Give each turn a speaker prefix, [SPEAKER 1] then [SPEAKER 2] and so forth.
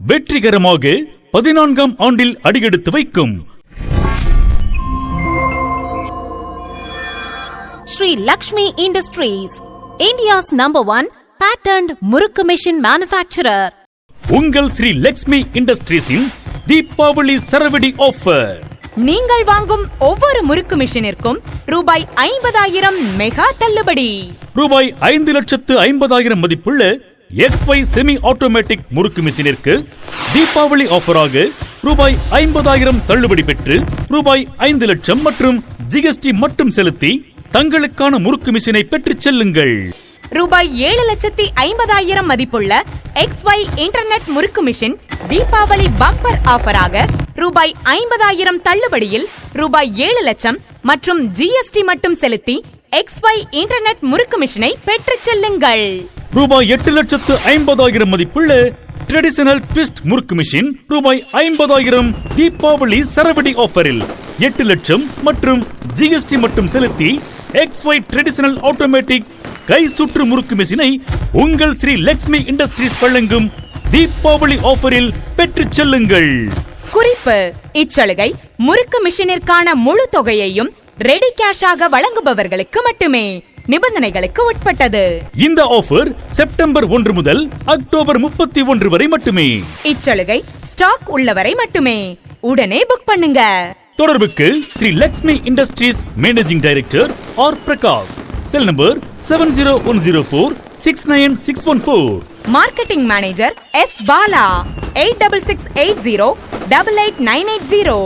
[SPEAKER 1] வெற்றிகரமாக 14ஆம் ஆண்டில் அடியெடுத்து வைக்கும்
[SPEAKER 2] Sri Lakshmi Industries, India's #1 patterned Murukku Machine manufacturer.
[SPEAKER 1] உங்கள் ஸ்ரீ லக்ஷ்மி இண்டஸ்ட்ரீஸின் தீபாவளி சரவெடி ஆஃபர்.
[SPEAKER 2] நீங்கள் வாங்கும் ஒவ்வொரு முறுக்கு மிஷினிற்கும் ரூபாய் 50,000 மெகா தள்ளுபடி.
[SPEAKER 1] ரூபாய் 5,50,000 மதிப்புள்ள XY செமி ஆட்டோமேட்டிக் முறுக்கு மிஷினிற்கு தீபாவளி ஆஃபராக ரூபாய் 50,000 தள்ளுபடி பெற்று ரூபாய் 5 லட்சம் மற்றும் GST மட்டும் செலுத்தி தங்களுக்கான முறுக்கு மிஷினை பெற்றுச் செல்லுங்கள்.
[SPEAKER 2] ரூபாய் 7,50,000 மதிப்புள்ள XY இன்டர்நெட் முறுக்கு மிஷின் தீபாவளி பம்பர் ஆஃபராக ரூபாய் 50,000 தள்ளுபடியில் ரூபாய் 7 லட்சம் மற்றும் GST மட்டும் செலுத்தி XY இன்டர்நெட் முறுக்கு மிஷினை பெற்றுச் செல்லுங்கள்.
[SPEAKER 1] ரூபாய் 8,50,000 மதிப்புள்ள ட்ரெடிஷனல் ட்விஸ்ட் முறுக்கு மிஷின் ரூபாய் 50,000 தீபாவளி சரவெடி ஆஃபரில் 8 லட்சம் மற்றும் GST மட்டும் செலுத்தி XY ட்ரெடிஷனல் ஆட்டோமேட்டிக் கை சுற்று முறுக்கு மிஷினை உங்கள் ஸ்ரீ லக்ஷ்மி இண்டஸ்ட்ரீஸ் வழங்கும் தீபாவளி ஆஃபரில் பெற்றுச் செல்லுங்கள்.
[SPEAKER 2] குறிப்பு: இச்சலுகை முறுக்கு மிஷினிற்கான முழு தொகையையும் ரெடி கேஷாக வழங்குபவர்களுக்கு மட்டுமே. நிபந்தனைகளுக்கு உட்பட்டது.
[SPEAKER 1] இந்த ஆஃபர் செப்டம்பர் 1 முதல் அக்டோபர் 31 வரை மட்டுமே.
[SPEAKER 2] இச்சலுகை ஸ்டாக் உள்ளவரை மட்டுமே. உடனே புக் பண்ணுங்க.
[SPEAKER 1] தொடர்புக்கு Sri Lakshmi industries managing director R.PRAKASH, cell number 7010469614.
[SPEAKER 2] Marketing manager S. Bala 8668088980.